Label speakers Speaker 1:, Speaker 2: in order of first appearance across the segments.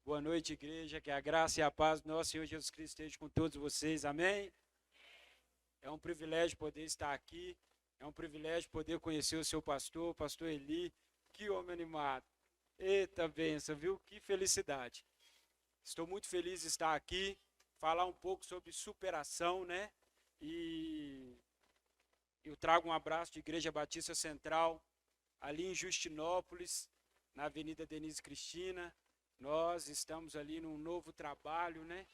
Speaker 1: Boa noite, igreja. Que a graça e a paz do nosso Senhor Jesus Cristo esteja com todos vocês. Amém? É um privilégio poder estar aqui. É um privilégio poder conhecer o seu pastor, o pastor Eli. Que homem animado. Eita bênção, viu? Que felicidade. Estou muito feliz de estar aqui, falar um pouco sobre superação, né? E eu trago um abraço de Igreja Batista Central, ali em Justinópolis, na Avenida Denise Cristina. Nós estamos ali num novo trabalho, né?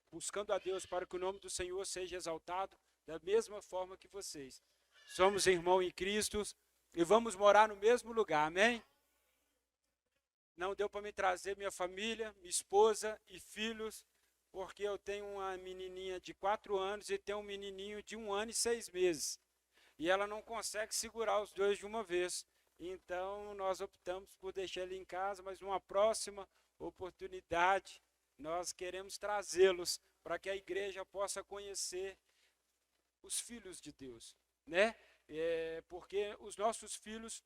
Speaker 1: Buscando a Deus para que o nome do Senhor seja exaltado da mesma forma que vocês. Somos irmãos em Cristo e vamos morar no mesmo lugar, amém? Não deu para me trazer minha família, minha esposa e filhos, porque eu tenho uma menininha de 4 anos e tenho um menininho de 1 ano e 6 meses. E ela não consegue segurar os dois de uma vez. Então, nós optamos por deixar ele em casa, mas numa próxima oportunidade, nós queremos trazê-los para que a igreja possa conhecer os filhos de Deus, né? Porque os nossos filhos,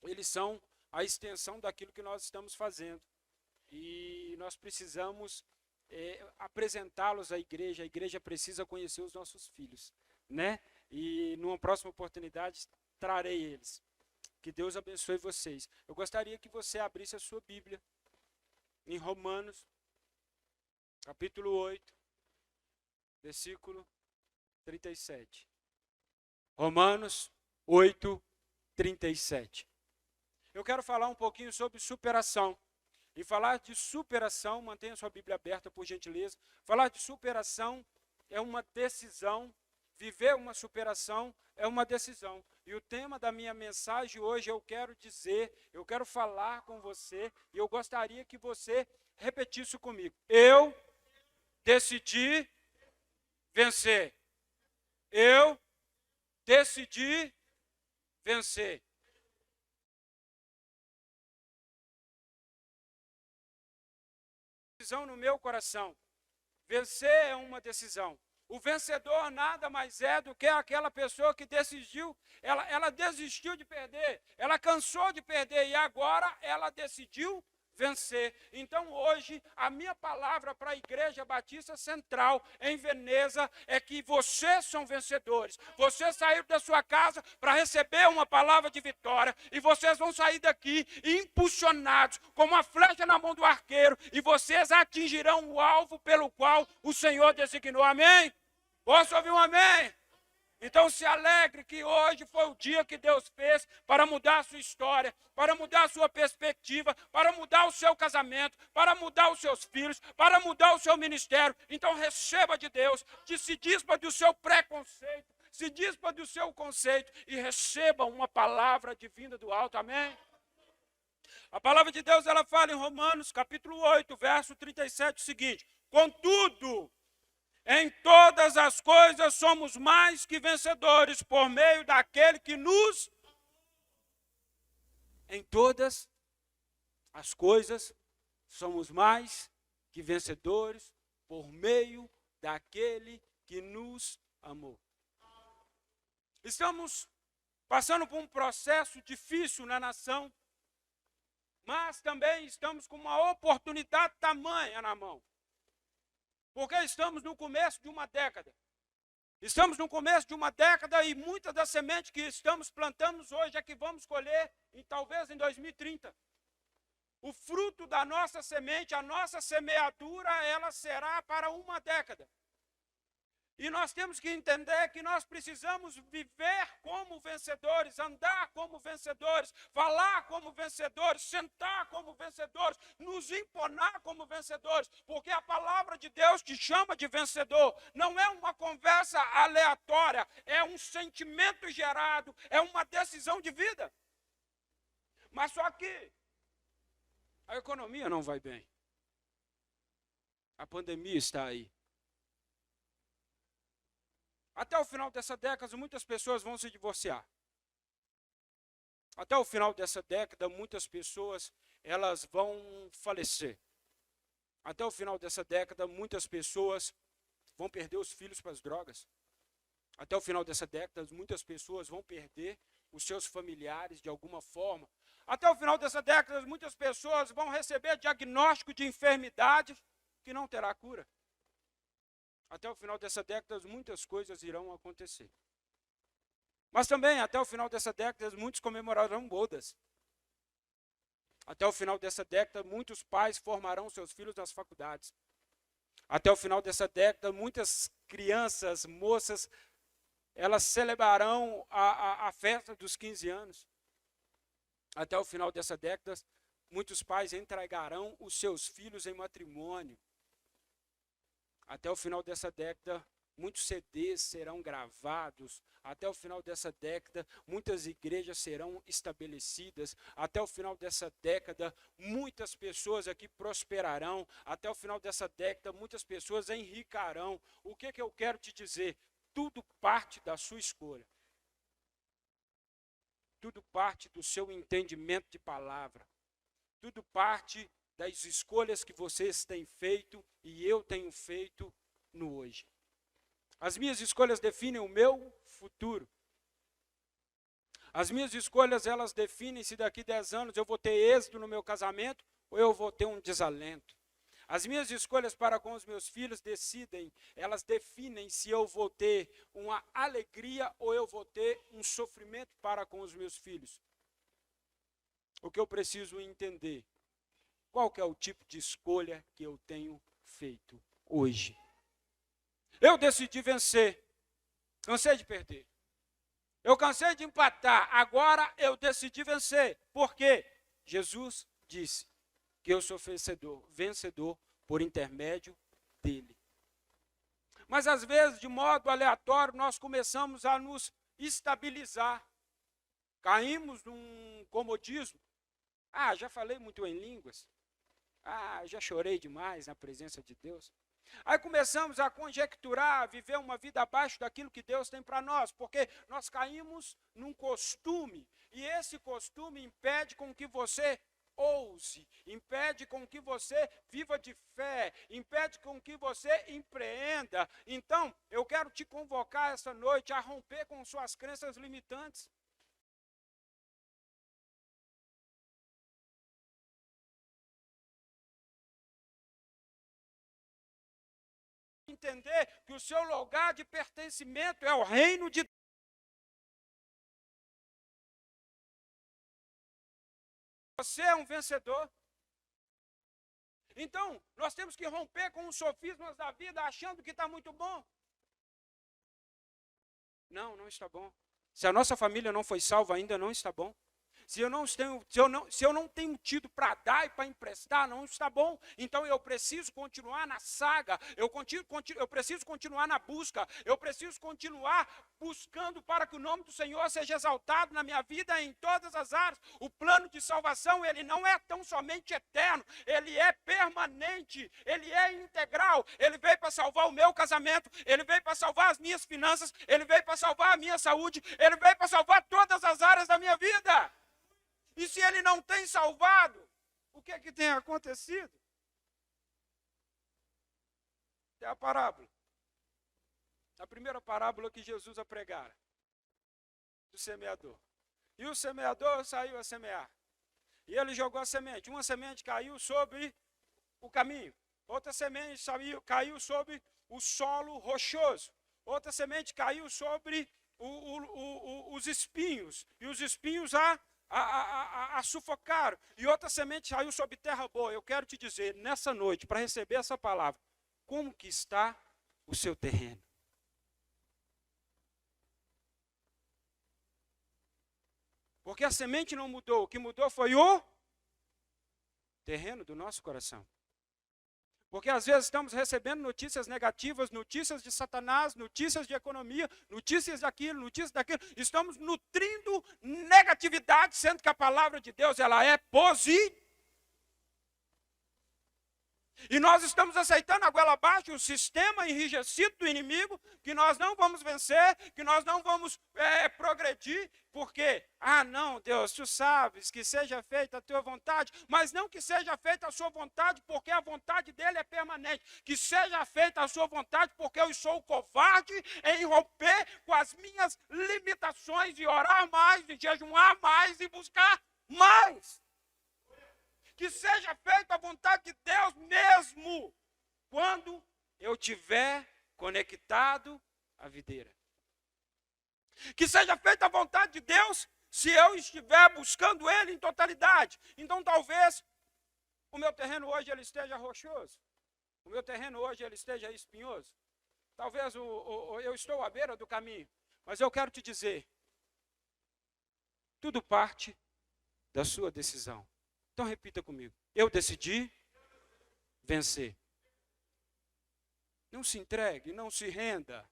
Speaker 1: eles são a extensão daquilo que nós estamos fazendo. E nós precisamos apresentá-los à igreja. A igreja precisa conhecer os nossos filhos, né? E numa próxima oportunidade, trarei eles. Que Deus abençoe vocês. Eu gostaria que você abrisse a sua Bíblia em Romanos, capítulo 8, versículo 37. Romanos 8, 37. Eu quero falar um pouquinho sobre superação. E falar de superação, mantenha sua Bíblia aberta, por gentileza. Falar de superação é uma decisão. Viver uma superação é uma decisão. E o tema da minha mensagem hoje eu quero falar com você, e eu gostaria que você repetisse comigo. Eu decidi vencer. Eu decidi vencer. Decisão no meu coração. Vencer é uma decisão. O vencedor nada mais é do que aquela pessoa que decidiu, ela desistiu de perder, ela cansou de perder e agora ela decidiu vencer. Então hoje a minha palavra para a Igreja Batista Central em Veneza é que vocês são vencedores. Vocês saíram da sua casa para receber uma palavra de vitória e vocês vão sair daqui impulsionados como uma flecha na mão do arqueiro e vocês atingirão o alvo pelo qual o Senhor designou. Amém? Posso ouvir um amém? Então se alegre que hoje foi o dia que Deus fez para mudar a sua história, para mudar a sua perspectiva, para mudar o seu casamento, para mudar os seus filhos, para mudar o seu ministério. Então receba de Deus, se dispa do seu preconceito, se dispa do seu conceito e receba uma palavra divina do alto, amém? A palavra de Deus, ela fala em Romanos, capítulo 8, verso 37, o seguinte: contudo, em todas as coisas somos mais que vencedores por meio daquele que nos... Em todas as coisas somos mais que vencedores por meio daquele que nos amou. Estamos passando por um processo difícil na nação, mas também estamos com uma oportunidade tamanha na mão. Porque estamos no começo de uma década. Estamos no começo de uma década e muitas das sementes que estamos plantando hoje é que vamos colher talvez em 2030. O fruto da nossa semente, a nossa semeadura, ela será para uma década. E nós temos que entender que nós precisamos viver como vencedores, andar como vencedores, falar como vencedores, sentar como vencedores, nos emponar como vencedores, porque a palavra de Deus te chama de vencedor. Não é uma conversa aleatória, é um sentimento gerado, é uma decisão de vida. Mas só que a economia não vai bem. A pandemia está aí. Até o final dessa década, muitas pessoas vão se divorciar. Até o final dessa década, muitas pessoas elas vão falecer. Até o final dessa década, muitas pessoas vão perder os filhos para as drogas. Até o final dessa década, muitas pessoas vão perder os seus familiares de alguma forma. Até o final dessa década, muitas pessoas vão receber diagnóstico de enfermidade que não terá cura. Até o final dessa década, muitas coisas irão acontecer. Mas também, até o final dessa década, muitos comemorarão bodas. Até o final dessa década, muitos pais formarão seus filhos nas faculdades. Até o final dessa década, muitas crianças, moças, elas celebrarão a festa dos 15 anos. Até o final dessa década, muitos pais entregarão os seus filhos em matrimônio. Até o final dessa década, muitos CDs serão gravados. Até o final dessa década, muitas igrejas serão estabelecidas. Até o final dessa década, muitas pessoas aqui prosperarão. Até o final dessa década, muitas pessoas enricarão. O que eu quero te dizer? Tudo parte da sua escolha. Tudo parte do seu entendimento de palavra. Tudo parte das escolhas que vocês têm feito e eu tenho feito no hoje. As minhas escolhas definem o meu futuro. As minhas escolhas, elas definem se daqui 10 anos eu vou ter êxito no meu casamento ou eu vou ter um desalento. As minhas escolhas para com os meus filhos elas definem se eu vou ter uma alegria ou eu vou ter um sofrimento para com os meus filhos. O que eu preciso entender, qual que é o tipo de escolha que eu tenho feito hoje? Eu decidi vencer, cansei de perder. Eu cansei de empatar, agora eu decidi vencer. Por quê? Jesus disse que eu sou vencedor por intermédio dele. Mas às vezes, de modo aleatório, nós começamos a nos estabilizar. Caímos num comodismo. Já falei muito em línguas. Já chorei demais na presença de Deus. Aí começamos a conjecturar, a viver uma vida abaixo daquilo que Deus tem para nós, porque nós caímos num costume, e esse costume impede com que você ouse, impede com que você viva de fé, impede com que você empreenda. Então, eu quero te convocar essa noite a romper com suas crenças limitantes. Entender que o seu lugar de pertencimento é o reino de Deus. Você é um vencedor. Então, nós temos que romper com os sofismas da vida, achando que está muito bom. Não está bom. Se a nossa família não foi salva ainda, não está bom. Se eu não tenho tido para dar e para emprestar, não está bom. Então eu preciso continuar na saga, eu preciso continuar na busca, eu preciso continuar buscando para que o nome do Senhor seja exaltado na minha vida em todas as áreas. O plano de salvação, ele não é tão somente eterno, ele é permanente, ele é integral. Ele veio para salvar o meu casamento, ele veio para salvar as minhas finanças, ele veio para salvar a minha saúde, ele veio para salvar todas as áreas da minha vida. E se ele não tem salvado, o que é que tem acontecido? É a parábola. A primeira parábola que Jesus a pregara, do semeador. E o semeador saiu a semear. E ele jogou a semente. Uma semente caiu sobre o caminho. Outra semente caiu sobre o solo rochoso. Outra semente caiu sobre os espinhos. E os espinhos a sufocaram, e outra semente saiu sobre terra boa. Eu quero te dizer, nessa noite, para receber essa palavra, como que está o seu terreno? Porque a semente não mudou, o que mudou foi o terreno do nosso coração. Porque às vezes estamos recebendo notícias negativas, notícias de Satanás, notícias de economia, notícias daquilo, notícias daquilo. Estamos nutrindo negatividade, sendo que a palavra de Deus, ela é positiva. E nós estamos aceitando a goela abaixo o sistema enrijecido do inimigo, que nós não vamos vencer, que nós não vamos progredir, porque, não, Deus, tu sabes que seja feita a tua vontade, mas não que seja feita a sua vontade, porque a vontade dele é permanente, que seja feita a sua vontade, porque eu sou covarde em romper com as minhas limitações, e orar mais, e jejuar mais, e buscar mais. Que seja feita a vontade de Deus mesmo quando eu estiver conectado à videira. Que seja feita a vontade de Deus se eu estiver buscando Ele em totalidade. Então talvez o meu terreno hoje ele esteja rochoso. O meu terreno hoje ele esteja espinhoso. Talvez eu estou à beira do caminho. Mas eu quero te dizer, tudo parte da sua decisão. Então repita comigo. Eu decidi vencer. Não se entregue, não se renda.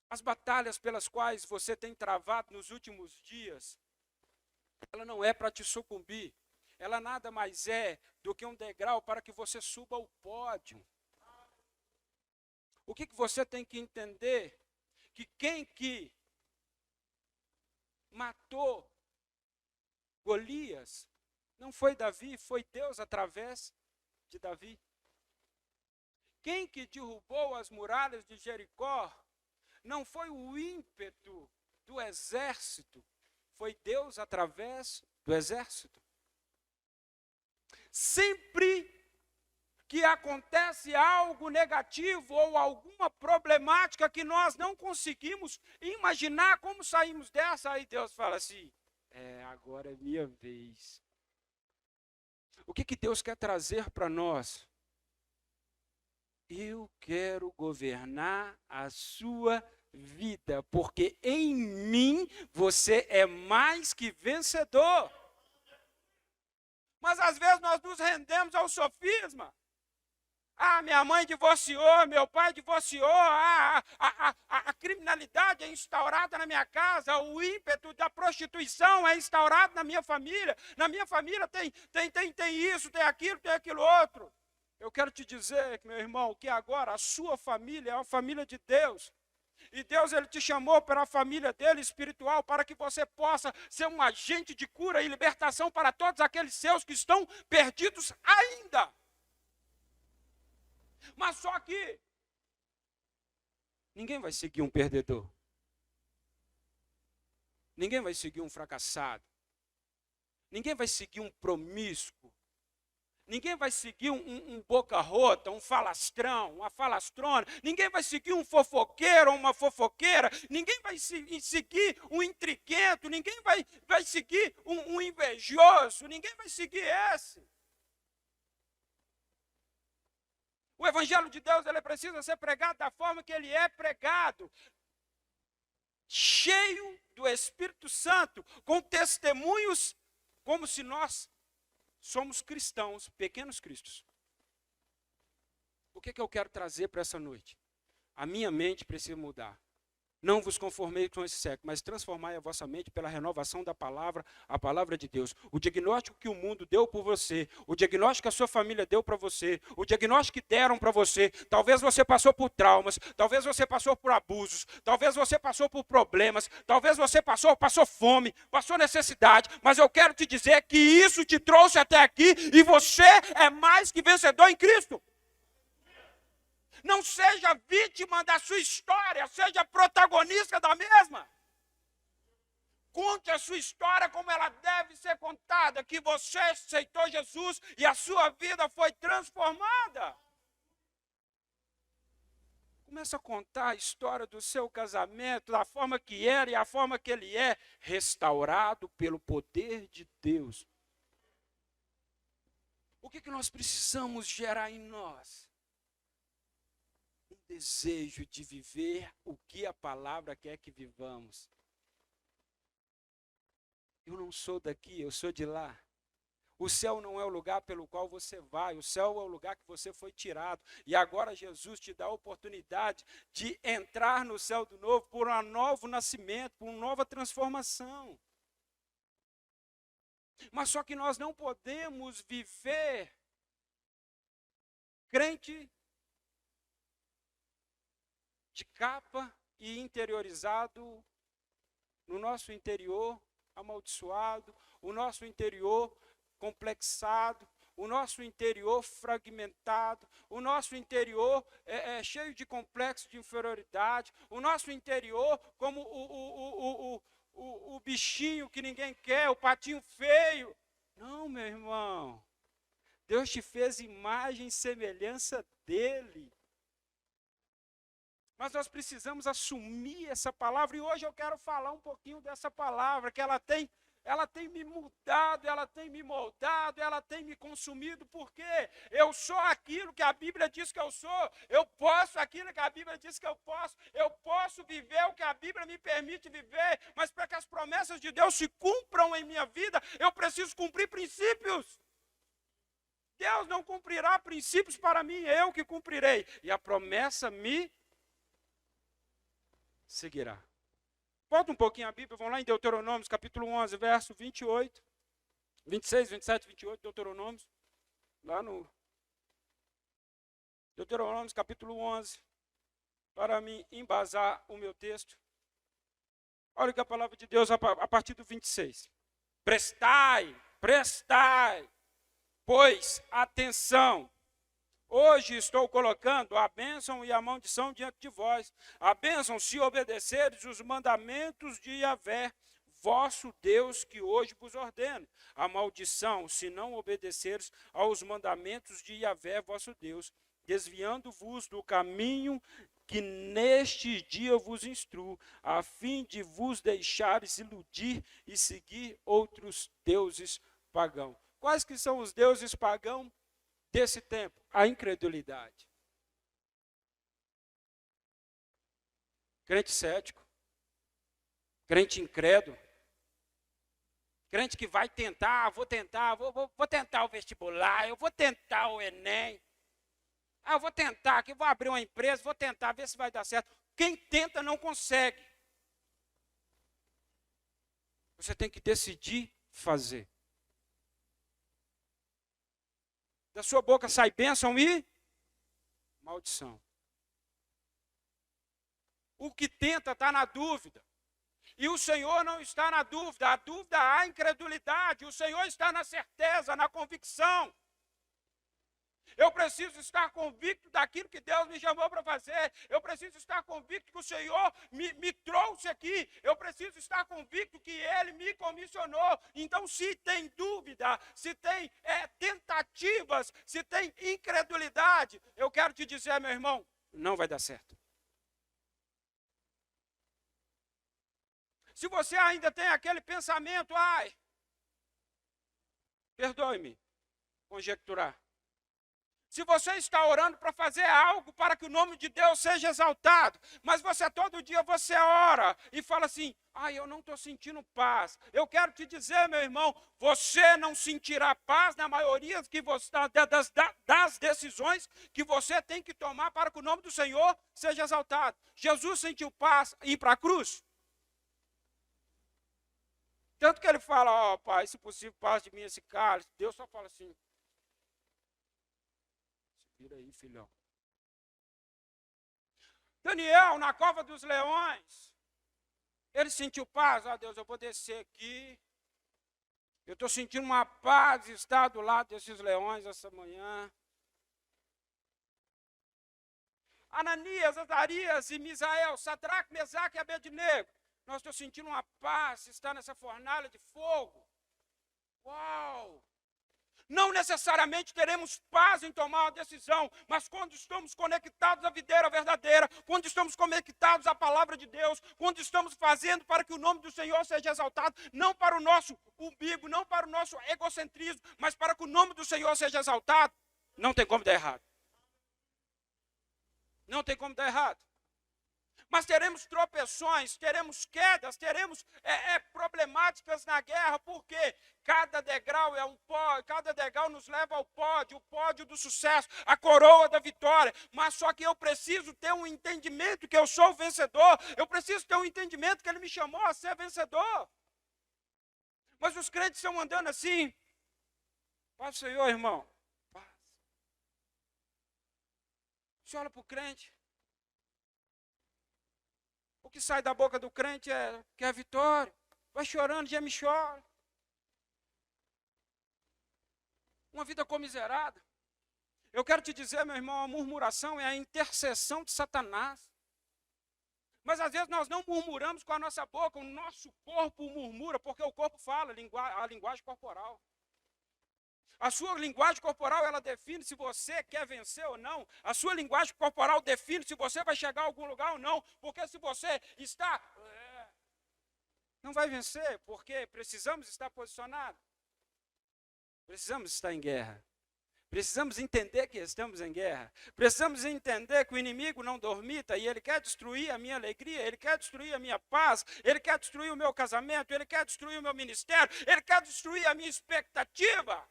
Speaker 1: As batalhas pelas quais você tem travado nos últimos dias, ela não é para te sucumbir. Ela nada mais é do que um degrau para que você suba ao pódio. O que você tem que entender? Que quem que matou Golias não foi Davi, foi Deus através de Davi. Quem que derrubou as muralhas de Jericó não foi o ímpeto do exército, foi Deus através do exército. Sempre que acontece algo negativo ou alguma problemática que nós não conseguimos imaginar como saímos dessa, aí Deus fala assim, agora é minha vez. O que Deus quer trazer para nós? Eu quero governar a sua vida, porque em mim você é mais que vencedor. Mas às vezes nós nos rendemos ao sofisma. Minha mãe divorciou, meu pai divorciou, a criminalidade é instaurada na minha casa, o ímpeto da prostituição é instaurado na minha família tem isso, tem aquilo outro. Eu quero te dizer, meu irmão, que agora a sua família é a família de Deus. E Deus ele te chamou para a família dele espiritual, para que você possa ser um agente de cura e libertação para todos aqueles seus que estão perdidos ainda. Mas só que ninguém vai seguir um perdedor. Ninguém vai seguir um fracassado. Ninguém vai seguir um promíscuo. Ninguém vai seguir um boca rota, um falastrão, uma falastrona. Ninguém vai seguir um fofoqueiro ou uma fofoqueira. Ninguém vai seguir um intriguento. Ninguém vai seguir um invejoso. Ninguém vai seguir esse. O Evangelho de Deus ele precisa ser pregado da forma que ele é pregado. Cheio do Espírito Santo, com testemunhos, como se nós somos cristãos, pequenos cristos. O que eu quero trazer para essa noite? A minha mente precisa mudar. Não vos conformei com esse século, mas transformai a vossa mente pela renovação da palavra, a palavra de Deus. O diagnóstico que o mundo deu por você, o diagnóstico que a sua família deu para você, o diagnóstico que deram para você, talvez você passou por traumas, talvez você passou por abusos, talvez você passou por problemas, talvez você passou fome, passou necessidade, mas eu quero te dizer que isso te trouxe até aqui e você é mais que vencedor em Cristo. Não seja vítima da sua história, seja protagonista da mesma. Conte a sua história como ela deve ser contada, que você aceitou Jesus e a sua vida foi transformada. Começa a contar a história do seu casamento, da forma que era e a forma que ele é, restaurado pelo poder de Deus. O que nós precisamos gerar em nós? Desejo de viver o que a palavra quer que vivamos. Eu não sou daqui, eu sou de lá. O céu não é o lugar pelo qual você vai, o céu é o lugar que você foi tirado. E agora Jesus te dá a oportunidade de entrar no céu do novo por um novo nascimento, por uma nova transformação. Mas só que nós não podemos viver crente de capa e interiorizado, no nosso interior amaldiçoado, o nosso interior complexado, o nosso interior fragmentado, o nosso interior cheio de complexo de inferioridade, o nosso interior como o bichinho que ninguém quer, o patinho feio. Não, meu irmão. Deus te fez imagem e semelhança dele. Mas nós precisamos assumir essa palavra, e hoje eu quero falar um pouquinho dessa palavra, que ela tem me mudado, ela tem me moldado, ela tem me consumido, porque eu sou aquilo que a Bíblia diz que eu sou, eu posso aquilo que a Bíblia diz que eu posso viver o que a Bíblia me permite viver, mas para que as promessas de Deus se cumpram em minha vida, eu preciso cumprir princípios. Deus não cumprirá princípios para mim, eu que cumprirei, e a promessa me seguirá. Volta um pouquinho a Bíblia, vamos lá em Deuteronômio, capítulo 11, verso 28, 26, 27, 28, Deuteronômio, lá no Deuteronômio, capítulo 11, para me embasar o meu texto. Olha que a palavra de Deus, a partir do 26. Prestai, pois, atenção. Hoje estou colocando a bênção e a maldição diante de vós. A bênção se obedeceres os mandamentos de Yahvé, vosso Deus, que hoje vos ordeno. A maldição, se não obedeceres aos mandamentos de Yahvé, vosso Deus, desviando-vos do caminho que neste dia vos instruo, a fim de vos deixares iludir e seguir outros deuses pagãos. Quais que são os deuses pagãos desse tempo? A incredulidade. Crente cético, crente incrédulo, crente que vai tentar, vou tentar o vestibular, eu vou tentar o Enem, eu vou tentar aqui, vou abrir uma empresa, vou tentar ver se vai dar certo. Quem tenta não consegue. Você tem que decidir fazer. Da sua boca sai bênção e maldição. O que tenta está na dúvida. E o Senhor não está na dúvida. A dúvida há a incredulidade. O Senhor está na certeza, na convicção. Eu preciso estar convicto daquilo que Deus me chamou para fazer. Eu preciso estar convicto que o Senhor me trouxe aqui. Eu preciso estar convicto que Ele me comissionou. Então, se tem dúvida, se tem tentativas, se tem incredulidade, eu quero te dizer, meu irmão, não vai dar certo. Se você ainda tem aquele pensamento, perdoe-me, conjecturar. Se você está orando para fazer algo para que o nome de Deus seja exaltado, mas todo dia você ora e fala assim, eu não estou sentindo paz. Eu quero te dizer, meu irmão, você não sentirá paz na maioria das decisões que você tem que tomar para que o nome do Senhor seja exaltado. Jesus sentiu paz ir para a cruz. Tanto que ele fala, Pai, se possível, paz de mim esse cálice. Deus só fala assim, vira aí, filhão. Daniel, na cova dos leões, ele sentiu paz. Deus, eu vou descer aqui. Eu estou sentindo uma paz estar do lado desses leões essa manhã. Ananias, Azarias e Misael, Sadraque, Mesaque e Abednego. Nós estamos sentindo uma paz estar nessa fornalha de fogo. Uau! Não necessariamente teremos paz em tomar uma decisão, mas quando estamos conectados à videira verdadeira, quando estamos conectados à palavra de Deus, quando estamos fazendo para que o nome do Senhor seja exaltado, não para o nosso umbigo, não para o nosso egocentrismo, mas para que o nome do Senhor seja exaltado, não tem como dar errado. Não tem como dar errado. Mas teremos tropeções, teremos quedas, teremos problemáticas na guerra, porque cada degrau é um pódio, cada degrau nos leva ao pódio, o pódio do sucesso, a coroa da vitória. Mas só que eu preciso ter um entendimento que eu sou vencedor, eu preciso ter um entendimento que Ele me chamou a ser vencedor. Mas os crentes estão andando assim, paz do Senhor, irmão, paz. Você olha para o crente, o que sai da boca do crente é que é vitória. Vai chorando, geme e chora. Uma vida comiserada. Eu quero te dizer, meu irmão, a murmuração é a intercessão de Satanás. Mas às vezes nós não murmuramos com a nossa boca, o nosso corpo murmura, porque o corpo fala, a linguagem corporal. A sua linguagem corporal, ela define se você quer vencer ou não. A sua linguagem corporal define se você vai chegar a algum lugar ou não. Porque se você está... não vai vencer, porque precisamos estar posicionados. Precisamos estar em guerra. Precisamos entender que estamos em guerra. Precisamos entender que o inimigo não dormita e ele quer destruir a minha alegria, ele quer destruir a minha paz, ele quer destruir o meu casamento, ele quer destruir o meu ministério, ele quer destruir a minha expectativa.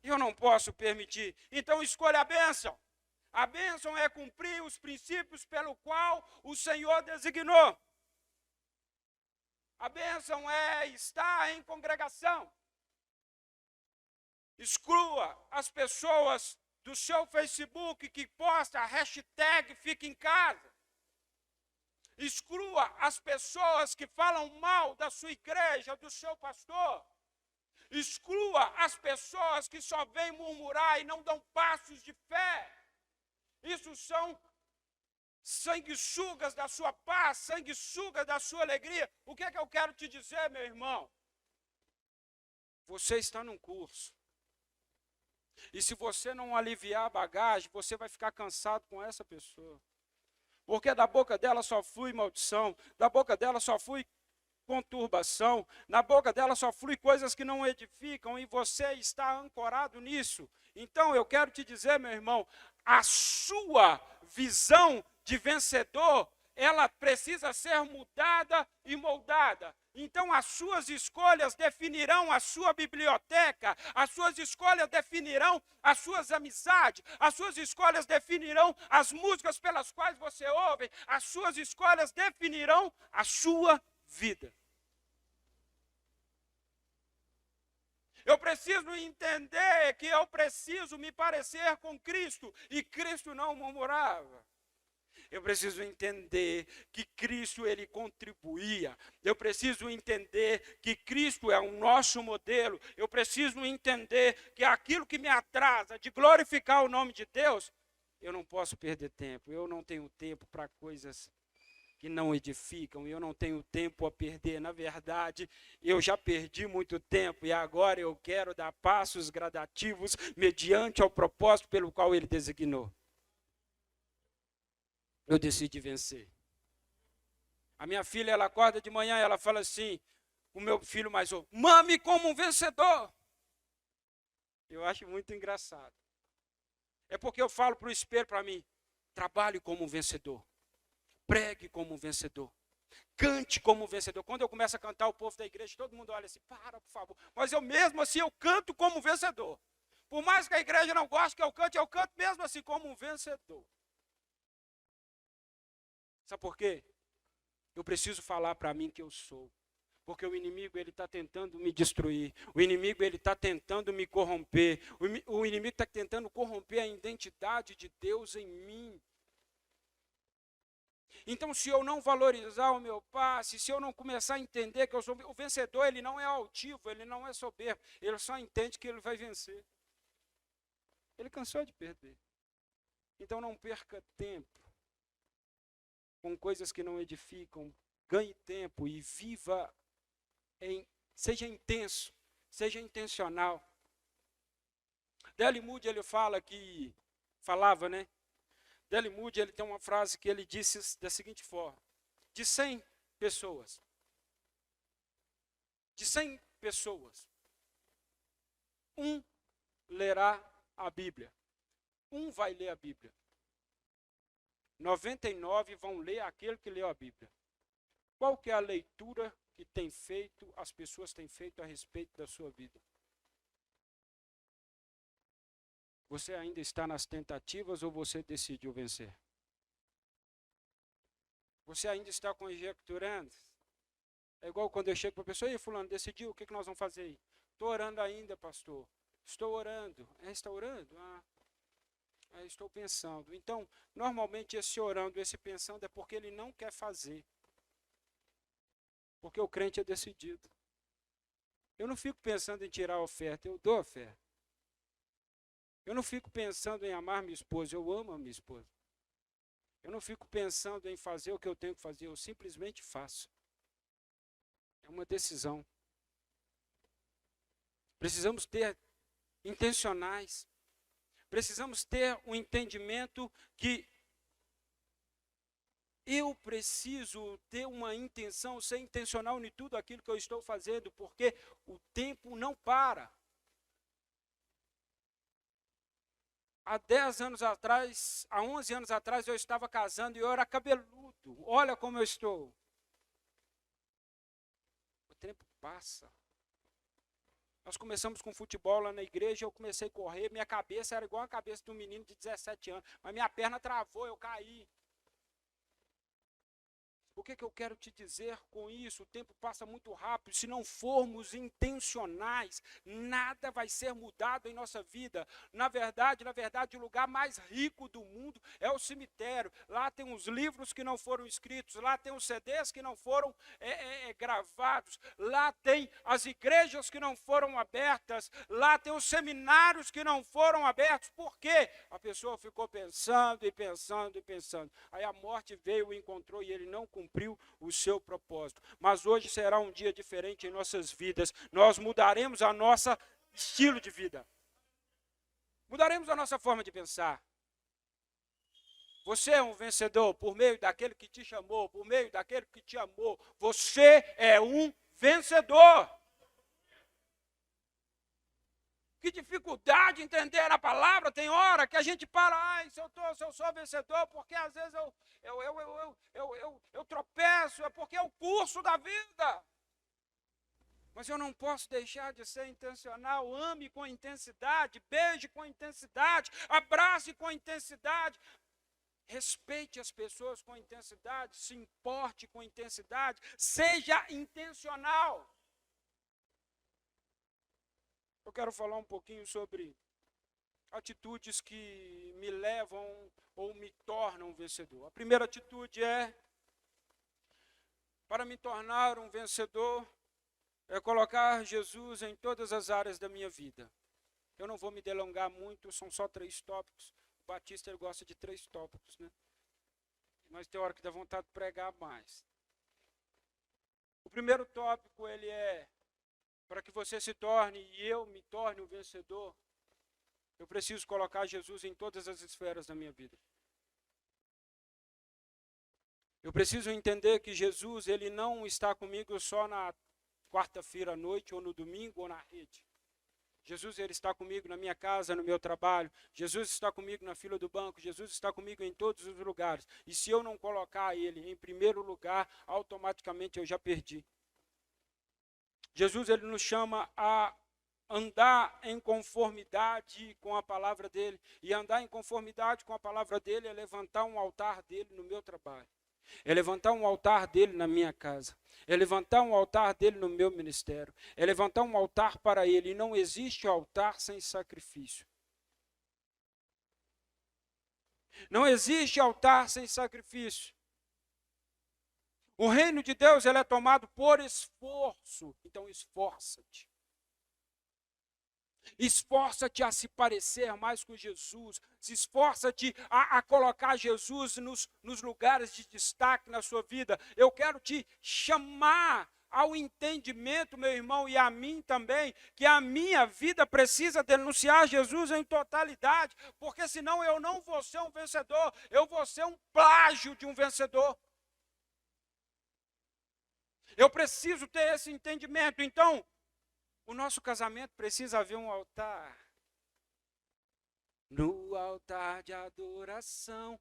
Speaker 1: E eu não posso permitir. Então escolha a bênção. A bênção é cumprir os princípios pelo qual o Senhor designou. A bênção é estar em congregação. Exclua as pessoas do seu Facebook que posta a hashtag Fica em Casa. Exclua as pessoas que falam mal da sua igreja, do seu pastor. Exclua as pessoas que só vêm murmurar e não dão passos de fé. Isso são sanguessugas da sua paz, sanguessugas da sua alegria. O que é que eu quero te dizer, meu irmão? Você está num curso. E se você não aliviar a bagagem, você vai ficar cansado com essa pessoa. Porque da boca dela só flui maldição, da boca dela só flui conturbação, na boca dela só flui coisas que não edificam e você está ancorado nisso. Então eu quero te dizer, meu irmão, a sua visão de vencedor, ela precisa ser mudada e moldada. Então as suas escolhas definirão a sua biblioteca, as suas escolhas definirão as suas amizades, as suas escolhas definirão as músicas pelas quais você ouve, as suas escolhas definirão a sua vida. Eu preciso entender que eu preciso me parecer com Cristo, e Cristo não murmurava. Eu preciso entender que Cristo, ele contribuía. Eu preciso entender que Cristo é o nosso modelo. Eu preciso entender que aquilo que me atrasa de glorificar o nome de Deus, eu não posso perder tempo. Eu não tenho tempo para coisas que não edificam. Eu não tenho tempo a perder. Na verdade, eu já perdi muito tempo e agora eu quero dar passos gradativos mediante ao propósito pelo qual ele designou. Eu decidi vencer. A minha filha, ela acorda de manhã e ela fala assim, o meu filho mais novo, mame como um vencedor. Eu acho muito engraçado. É porque eu falo para o espelho para mim, trabalhe como um vencedor, pregue como um vencedor, cante como um vencedor. Quando eu começo a cantar, o povo da igreja, todo mundo olha assim, para, por favor. Mas eu mesmo assim, eu canto como um vencedor. Por mais que a igreja não goste que eu canto mesmo assim como um vencedor. Sabe por quê? Eu preciso falar para mim que eu sou. Porque o inimigo, ele está tentando me destruir. O inimigo, ele está tentando me corromper. O inimigo está tentando corromper a identidade de Deus em mim. Então, se eu não valorizar o meu passe, se eu não começar a entender que eu sou... O vencedor, ele não é altivo, ele não é soberbo. Ele só entende que ele vai vencer. Ele cansou de perder. Então, não perca tempo com coisas que não edificam, ganhe tempo e viva, seja intenso, seja intencional. Dale Moody, ele falava, né? Dale Moody, ele tem uma frase que ele disse da seguinte forma, de 100 pessoas, 1 lerá a Bíblia, 1 vai ler a Bíblia. 99 vão ler aquele que leu a Bíblia. Qual que é a leitura que as pessoas têm feito a respeito da sua vida? Você ainda está nas tentativas ou você decidiu vencer? Você ainda está conjecturando? É igual quando eu chego para a pessoa, e fulano, decidiu, o que nós vamos fazer aí? Estou orando ainda, pastor. Estou orando. Está orando? Estou pensando. Então, normalmente esse orando, esse pensando é porque ele não quer fazer. Porque o crente é decidido. Eu não fico pensando em tirar a oferta, eu dou a oferta. Eu não fico pensando em amar minha esposa, eu amo a minha esposa. Eu não fico pensando em fazer o que eu tenho que fazer, eu simplesmente faço. É uma decisão. Precisamos ter intencionais. Precisamos ter um entendimento que eu preciso ter uma intenção, ser intencional em tudo aquilo que eu estou fazendo, porque o tempo não para. Há 10 anos atrás, há 11 anos atrás, eu estava casando e eu era cabeludo. Olha como eu estou. O tempo passa. Nós começamos com futebol lá na igreja, eu comecei a correr, minha cabeça era igual a cabeça de um menino de 17 anos, mas minha perna travou, eu caí. O que eu quero te dizer com isso? O tempo passa muito rápido. Se não formos intencionais, nada vai ser mudado em nossa vida. Na verdade, o lugar mais rico do mundo é o cemitério. Lá tem os livros que não foram escritos, lá tem os CDs que não foram gravados, lá tem as igrejas que não foram abertas, lá tem os seminários que não foram abertos. Por quê? A pessoa ficou pensando e pensando e pensando. Aí a morte veio e encontrou e ele não cumpriu o seu propósito. Mas hoje será um dia diferente em nossas vidas. Nós mudaremos a nosso estilo de vida. Mudaremos a nossa forma de pensar. Você é um vencedor por meio daquele que te chamou, por meio daquele que te amou. Você é um vencedor. Que dificuldade entender a palavra. Tem hora que a gente para, se eu sou vencedor, porque às vezes eu tropeço, é porque é o curso da vida. Mas eu não posso deixar de ser intencional. Ame com intensidade, beije com intensidade, abrace com intensidade. Respeite as pessoas com intensidade, se importe com intensidade, seja intencional. Eu quero falar um pouquinho sobre atitudes que me levam ou me tornam vencedor. A primeira atitude para me tornar um vencedor, é colocar Jesus em todas as áreas da minha vida. Eu não vou me delongar muito, são só 3 tópicos. O Batista ele gosta de 3 tópicos, né? Mas tem hora que dá vontade de pregar mais. O primeiro tópico, ele é para que você se torne e eu me torne um vencedor, eu preciso colocar Jesus em todas as esferas da minha vida. Eu preciso entender que Jesus, ele não está comigo só na quarta-feira à noite, ou no domingo, ou na rede. Jesus, ele está comigo na minha casa, no meu trabalho. Jesus está comigo na fila do banco. Jesus está comigo em todos os lugares. E se eu não colocar ele em primeiro lugar, automaticamente eu já perdi. Jesus, ele nos chama a andar em conformidade com a palavra dele. E andar em conformidade com a palavra dele é levantar um altar dele no meu trabalho. É levantar um altar dele na minha casa. É levantar um altar dele no meu ministério. É levantar um altar para ele. E não existe altar sem sacrifício. Não existe altar sem sacrifício. O reino de Deus ele é tomado por esforço. Então esforça-te. Esforça-te a se parecer mais com Jesus. Se esforça-te a colocar Jesus nos lugares de destaque na sua vida. Eu quero te chamar ao entendimento, meu irmão, e a mim também, que a minha vida precisa denunciar Jesus em totalidade, porque senão eu não vou ser um vencedor, eu vou ser um plágio de um vencedor. Eu preciso ter esse entendimento. Então, o nosso casamento precisa haver um altar. No altar de adoração,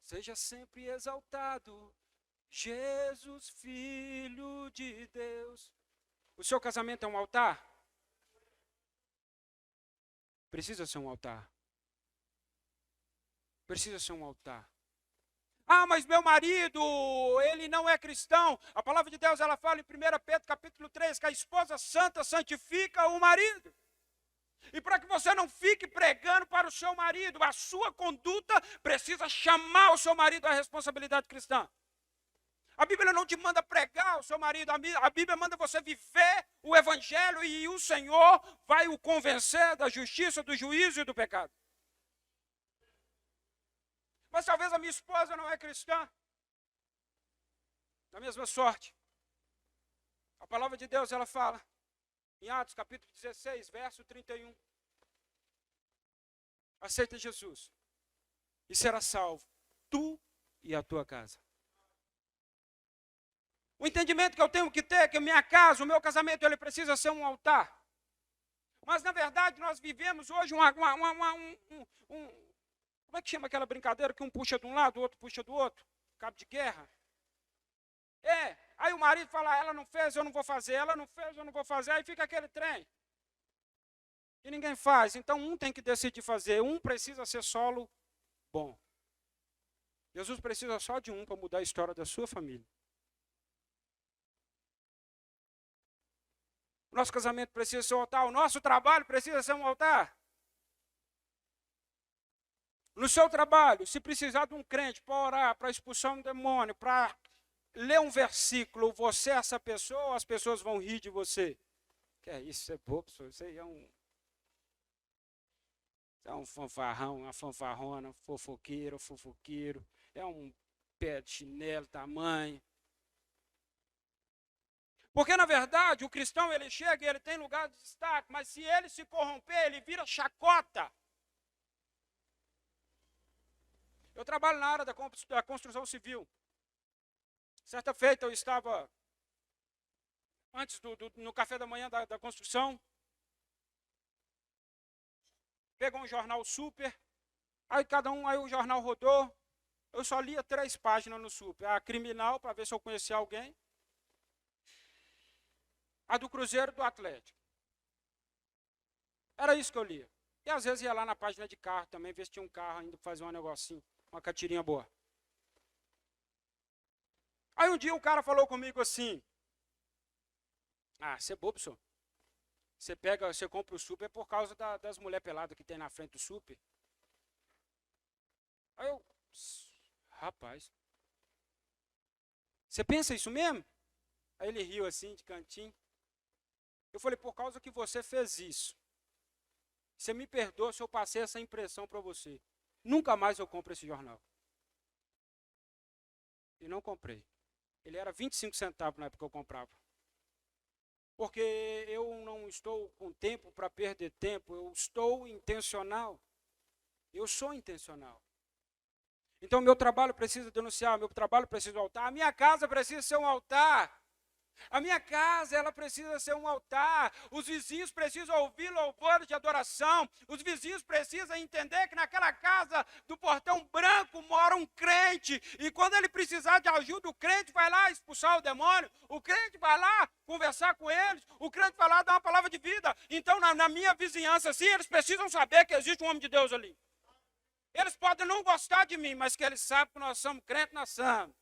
Speaker 1: seja sempre exaltado, Jesus, Filho de Deus. O seu casamento é um altar? Precisa ser um altar. Precisa ser um altar. Ah, mas meu marido, ele não é cristão. A palavra de Deus, ela fala em 1 Pedro capítulo 3, que a esposa santa santifica o marido. E para que você não fique pregando para o seu marido, a sua conduta precisa chamar o seu marido à responsabilidade cristã. A Bíblia não te manda pregar o seu marido, a Bíblia manda você viver o evangelho e o Senhor vai o convencer da justiça, do juízo e do pecado. Mas talvez a minha esposa não é cristã. Da mesma sorte. A palavra de Deus, ela fala, em Atos capítulo 16, verso 31. Aceita Jesus e será salvo, tu e a tua casa. O entendimento que eu tenho que ter é que a minha casa, o meu casamento, ele precisa ser um altar. Mas, na verdade, nós vivemos hoje como é que chama aquela brincadeira que um puxa de um lado, o outro puxa do outro? Cabo de guerra. Aí o marido fala, ela não fez, eu não vou fazer, ela não fez, eu não vou fazer, aí fica aquele trem. E ninguém faz, então um tem que decidir fazer, um precisa ser solo bom. Jesus precisa só de um para mudar a história da sua família. O nosso casamento precisa ser um altar, o nosso trabalho precisa ser um altar. No seu trabalho, se precisar de um crente para orar, para expulsar um demônio, para ler um versículo, você é essa pessoa, as pessoas vão rir de você. Que é isso, é bobo, isso aí é um fanfarrão, uma fanfarrona, fofoqueiro, é um pé de chinelo, tamanho. Porque, na verdade, o cristão, ele chega e ele tem lugar de destaque, mas se ele se corromper, ele vira chacota. Eu trabalho na área da construção civil. Certa feita eu estava, no café da manhã da construção, pegou um jornal super, aí o jornal rodou, eu só lia 3 páginas no super, a criminal, para ver se eu conhecia alguém, a do Cruzeiro, do Atlético. Era isso que eu lia. E às vezes ia lá na página de carro também, ver se tinha um carro ainda, fazer um negocinho, uma catirinha boa. Aí um dia o cara falou comigo assim, você é bobo, senhor. Você compra o super por causa das mulheres peladas que tem na frente do super. Aí eu, rapaz, você pensa isso mesmo? Aí ele riu assim, de cantinho. Eu falei, por causa que você fez isso. Você me perdoa se eu passei essa impressão para você. Nunca mais eu compro esse jornal. E não comprei. Ele era 25 centavos na época que eu comprava. Porque eu não estou com tempo para perder tempo, eu estou intencional. Eu sou intencional. Então, meu trabalho precisa denunciar, meu trabalho precisa altar, a minha casa precisa ser um altar. A minha casa, ela precisa ser um altar. Os vizinhos precisam ouvir louvores de adoração. Os vizinhos precisam entender que naquela casa do portão branco mora um crente. E quando ele precisar de ajuda, o crente vai lá expulsar o demônio. O crente vai lá conversar com eles. O crente vai lá dar uma palavra de vida. Então, na minha vizinhança, assim, eles precisam saber que existe um homem de Deus ali. Eles podem não gostar de mim, mas que eles sabem que nós somos crentes, nós somos.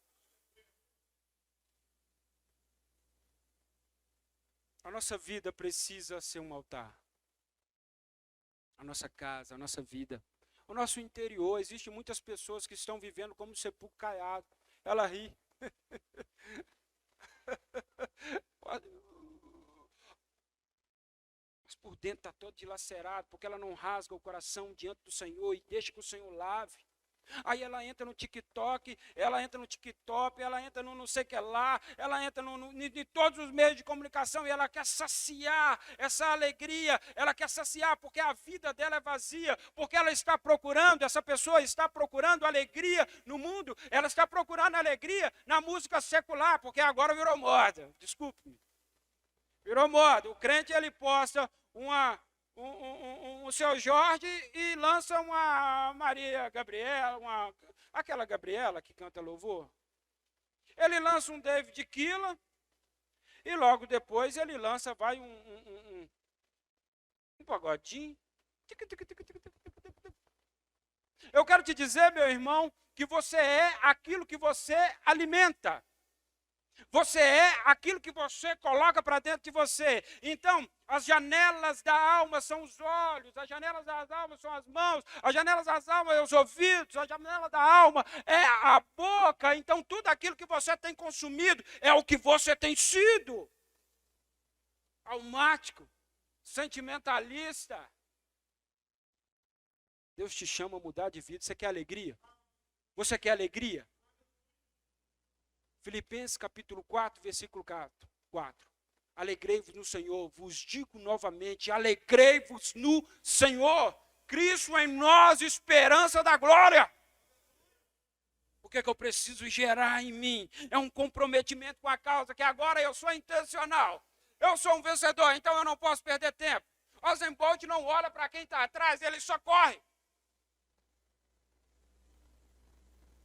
Speaker 1: A nossa vida precisa ser um altar. A nossa casa, a nossa vida. O nosso interior, existem muitas pessoas que estão vivendo como sepulcro caiado. Ela ri. Mas por dentro está todo dilacerado, porque ela não rasga o coração diante do Senhor e deixa que o Senhor lave. Aí ela entra no TikTok, ela entra no não sei o que lá, ela entra em todos os meios de comunicação e ela quer saciar essa alegria, ela quer saciar porque a vida dela é vazia, porque ela está procurando, essa pessoa está procurando alegria no mundo, ela está procurando alegria na música secular, porque agora virou moda, desculpe-me, virou moda, o crente ele posta o seu Jorge e lança uma Maria Gabriela, aquela Gabriela que canta louvor. Ele lança um David Keelan e logo depois ele lança, um pagodinho. Eu quero te dizer, meu irmão, que você é aquilo que você alimenta. Você é aquilo que você coloca para dentro de você. Então, as janelas da alma são os olhos, as janelas das almas são as mãos, as janelas das almas são os ouvidos, a janela da alma é a boca. Então, tudo aquilo que você tem consumido é o que você tem sido. Almático, sentimentalista. Deus te chama a mudar de vida. Você quer alegria? Você quer alegria? Filipenses capítulo 4, versículo 4. Alegrei-vos no Senhor, vos digo novamente, alegrei-vos no Senhor. Cristo em nós, esperança da glória. O que é que eu preciso gerar em mim? É um comprometimento com a causa, que agora eu sou intencional. Eu sou um vencedor, então eu não posso perder tempo. Usain Bolt não olha para quem está atrás, ele só corre.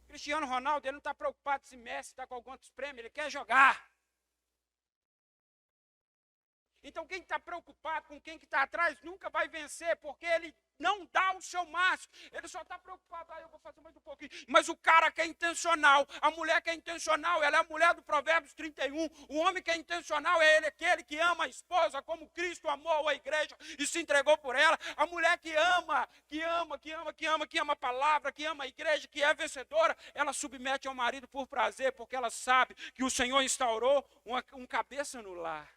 Speaker 1: Cristiano Ronaldo, ele não está preocupado se Messi está com alguns prêmios, ele quer jogar. Então quem está preocupado com quem está atrás nunca vai vencer, porque ele não dá o seu máximo. Ele só está preocupado, eu vou fazer mais um pouquinho. Mas o cara que é intencional, a mulher que é intencional, ela é a mulher do Provérbios 31. O homem que é intencional é ele, aquele que ama a esposa como Cristo amou a igreja e se entregou por ela. A mulher que ama a palavra, que ama a igreja, que é vencedora, ela submete ao marido por prazer, porque ela sabe que o Senhor instaurou um cabeça no lar.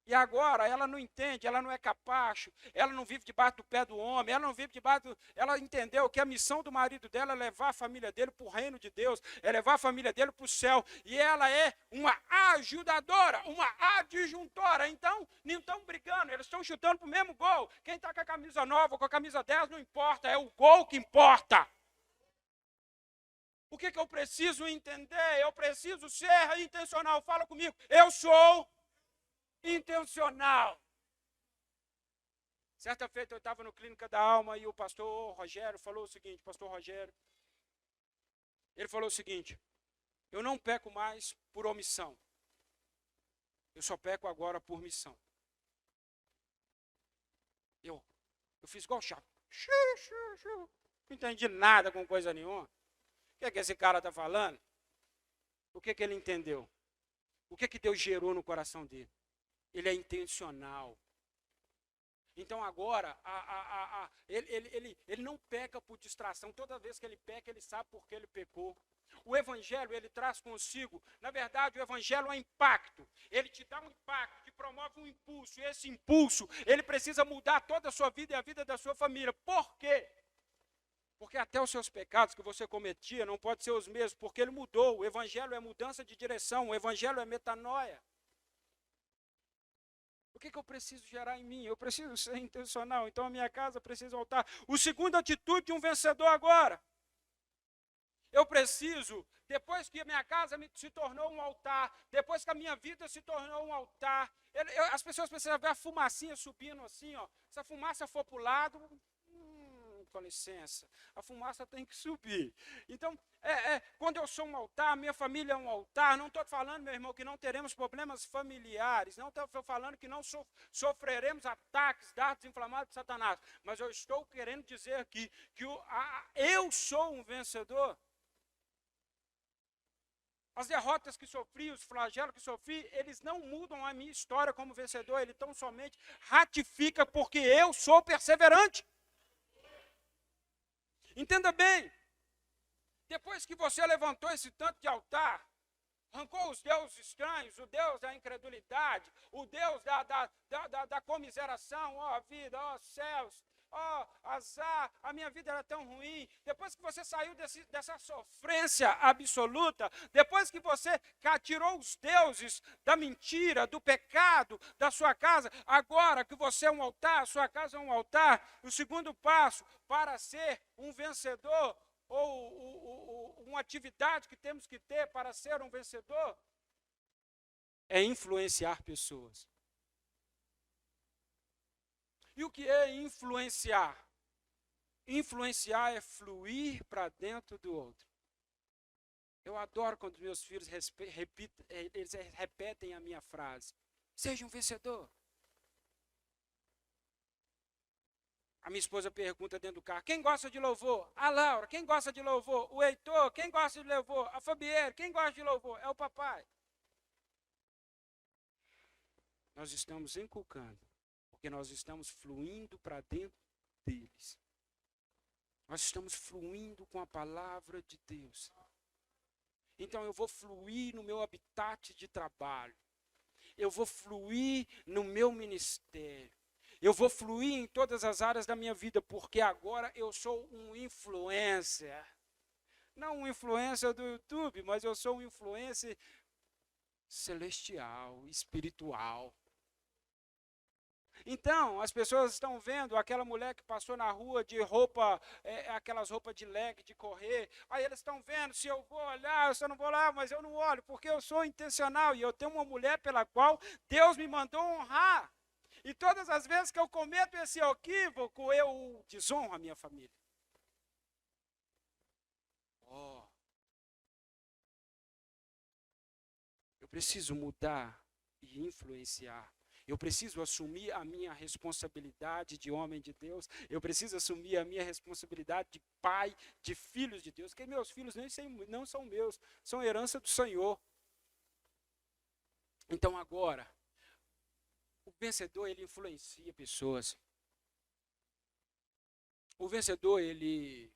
Speaker 1: E agora ela não entende, ela não é capacho, ela não vive debaixo do pé do homem, ela entendeu que a missão do marido dela é levar a família dele para o reino de Deus, é levar a família dele para o céu. E ela é uma ajudadora, uma adjuntora. Então, não estão brigando, eles estão chutando para o mesmo gol. Quem está com a camisa nova ou com a camisa 10 não importa, é o gol que importa. O que eu preciso entender? Eu preciso ser intencional. Fala comigo, eu sou intencional. Certa feita eu estava no Clínica da Alma e o pastor Rogério falou o seguinte, ele falou o seguinte, eu não peco mais por omissão, eu só peco agora por missão. Eu fiz igual chato, não entendi nada com coisa nenhuma. O que é que esse cara está falando? O que é que ele entendeu? O que é que Deus gerou no coração dele? Ele é intencional. Então agora, ele não peca por distração. Toda vez que ele peca, ele sabe por que ele pecou. O evangelho, ele traz consigo, na verdade, o evangelho é um impacto. Ele te dá um impacto, te promove um impulso. E esse impulso, ele precisa mudar toda a sua vida e a vida da sua família. Por quê? Porque até os seus pecados que você cometia não podem ser os mesmos, porque ele mudou. O evangelho é mudança de direção, o evangelho é metanoia. O que eu preciso gerar em mim? Eu preciso ser intencional, então a minha casa precisa voltar. A segunda atitude de um vencedor agora. Eu preciso, depois que a minha casa se tornou um altar, depois que a minha vida se tornou um altar, as pessoas precisam ver a fumacinha subindo assim, ó. Se a fumaça for para o lado, com licença, a fumaça tem que subir. Então, quando eu sou um altar, minha família é um altar, não estou falando, meu irmão, que não teremos problemas familiares, não estou falando que não sofreremos ataques, dardos inflamados de Satanás, mas eu estou querendo dizer aqui que eu sou um vencedor. As derrotas que sofri, os flagelos que sofri, eles não mudam a minha história como vencedor, eles tão somente ratificam porque eu sou perseverante. Entenda bem, depois que você levantou esse tanto de altar, arrancou os deuses estranhos, o Deus da incredulidade, o Deus da comiseração, ó vida, ó céus, ó azar, a minha vida era tão ruim. Depois que você saiu dessa sofrência absoluta, depois que você tirou os deuses da mentira, do pecado da sua casa, agora que você é um altar, sua casa é um altar, o segundo passo para ser um vencedor, ou uma atividade que temos que ter para ser um vencedor, é influenciar pessoas. E o que é influenciar? Influenciar é fluir para dentro do outro. Eu adoro quando meus filhos eles repetem a minha frase. Seja um vencedor. A minha esposa pergunta dentro do carro, quem gosta de louvor? A Laura, quem gosta de louvor? O Heitor, quem gosta de louvor? A Fabienne, quem gosta de louvor? É o papai. Nós estamos inculcando, porque nós estamos fluindo para dentro deles. Nós estamos fluindo com a palavra de Deus. Então eu vou fluir no meu habitat de trabalho. Eu vou fluir no meu ministério. Eu vou fluir em todas as áreas da minha vida, porque agora eu sou um influencer. Não um influencer do YouTube, mas eu sou um influencer celestial, espiritual. Então, as pessoas estão vendo aquela mulher que passou na rua de roupa, aquelas roupas de leg, de correr. Aí eles estão vendo se eu vou olhar, se eu não vou olhar, mas eu não olho, porque eu sou intencional e eu tenho uma mulher pela qual Deus me mandou honrar. E todas as vezes que eu cometo esse equívoco, eu desonro a minha família. Oh, eu preciso mudar e influenciar. Eu preciso assumir a minha responsabilidade de homem de Deus. Eu preciso assumir a minha responsabilidade de pai, de filhos de Deus. Porque meus filhos não são meus, são herança do Senhor. Então agora, o vencedor, ele influencia pessoas. O vencedor, ele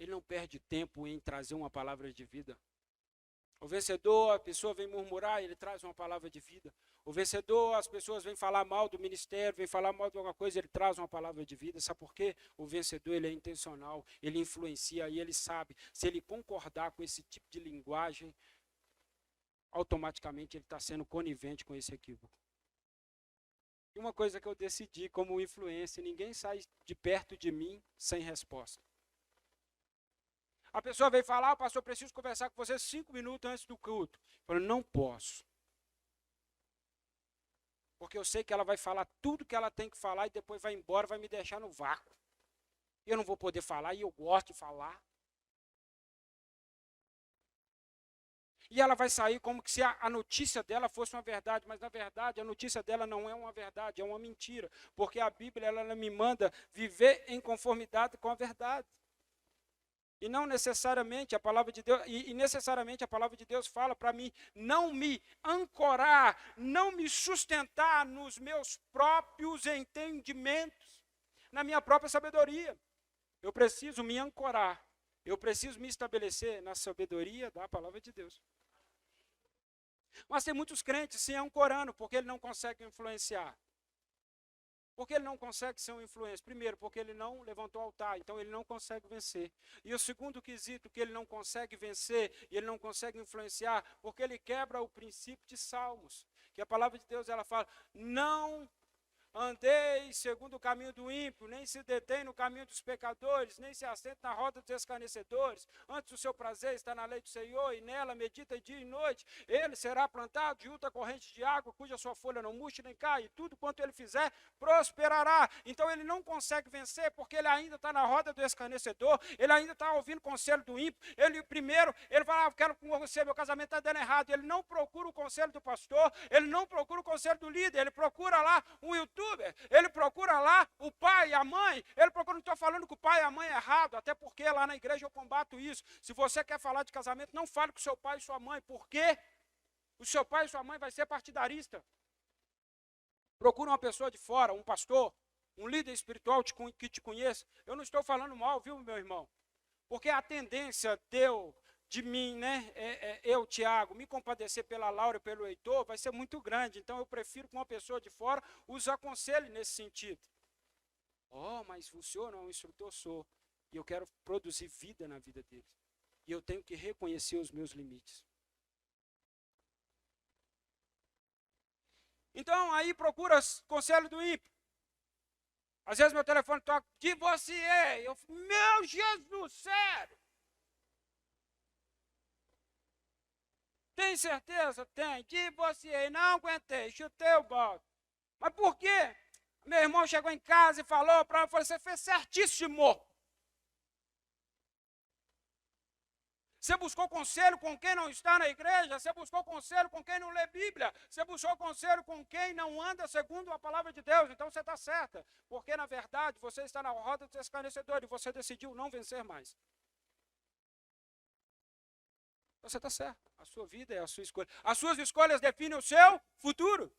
Speaker 1: não perde tempo em trazer uma palavra de vida. O vencedor, a pessoa vem murmurar, ele traz uma palavra de vida. O vencedor, as pessoas vêm falar mal do ministério, vêm falar mal de alguma coisa, ele traz uma palavra de vida. Sabe por quê? O vencedor, ele é intencional, ele influencia e ele sabe. Se ele concordar com esse tipo de linguagem, automaticamente ele está sendo conivente com esse equívoco. E uma coisa que eu decidi como influência, ninguém sai de perto de mim sem resposta. A pessoa veio falar, pastor, preciso conversar com você 5 minutos antes do culto. Eu falei, não posso. Porque eu sei que ela vai falar tudo que ela tem que falar e depois vai embora, vai me deixar no vácuo. Eu não vou poder falar e eu gosto de falar. E ela vai sair como se a notícia dela fosse uma verdade, mas na verdade a notícia dela não é uma verdade, é uma mentira. Porque a Bíblia ela me manda viver em conformidade com a verdade. E não necessariamente a palavra de Deus, e necessariamente a palavra de Deus fala para mim não me ancorar, não me sustentar nos meus próprios entendimentos, na minha própria sabedoria. Eu preciso me ancorar, eu preciso me estabelecer na sabedoria da palavra de Deus. Mas tem muitos crentes se ancorando porque ele não consegue influenciar. Por que ele não consegue ser um influência? Primeiro, porque ele não levantou altar, então ele não consegue vencer. E o segundo quesito que ele não consegue vencer e ele não consegue influenciar, porque ele quebra o princípio de Salmos. Que a palavra de Deus ela fala, não andeis segundo o caminho do ímpio, nem se detém no caminho dos pecadores, nem se assenta na roda dos escarnecedores. Antes o seu prazer está na lei do Senhor, e nela medita dia e noite. Ele será plantado junto à corrente de água, cuja sua folha não murcha nem cai, e tudo quanto ele fizer, prosperará. Então ele não consegue vencer, porque ele ainda está na roda do escarnecedor, ele ainda está ouvindo o conselho do ímpio. Ele fala, quero com você, meu casamento está dando errado. Ele não procura o conselho do pastor, ele não procura o conselho do líder, ele procura lá um YouTube, ele procura lá o pai e a mãe, não estou falando que o pai e a mãe é errado, até porque lá na igreja eu combato isso. Se você quer falar de casamento, não fale com seu pai e sua mãe, porque o seu pai e sua mãe vai ser partidarista. Procura uma pessoa de fora, um pastor, um líder espiritual que te conheça. Eu não estou falando mal, viu, meu irmão? Porque a tendência de mim, né, eu, Tiago, me compadecer pela Laura e pelo Heitor, vai ser muito grande. Então, eu prefiro que uma pessoa de fora os aconselhe nesse sentido. Mas o senhor não é um instrutor, sou. E eu quero produzir vida na vida deles. E eu tenho que reconhecer os meus limites. Então, aí procura conselho do ímpio. Às vezes meu telefone toca, divorciei. Eu falo, meu Jesus, sério? Tem certeza? Tem. Divorciei, não aguentei, chutei o balde. Mas por quê? Meu irmão chegou em casa e falou para mim, você fez certíssimo. Você buscou conselho com quem não está na igreja, você buscou conselho com quem não lê Bíblia, você buscou conselho com quem não anda segundo a palavra de Deus, então você está certa, porque na verdade você está na roda dos escarnecedores e você decidiu não vencer mais. Então você está certo, a sua vida é a sua escolha. As suas escolhas definem o seu futuro.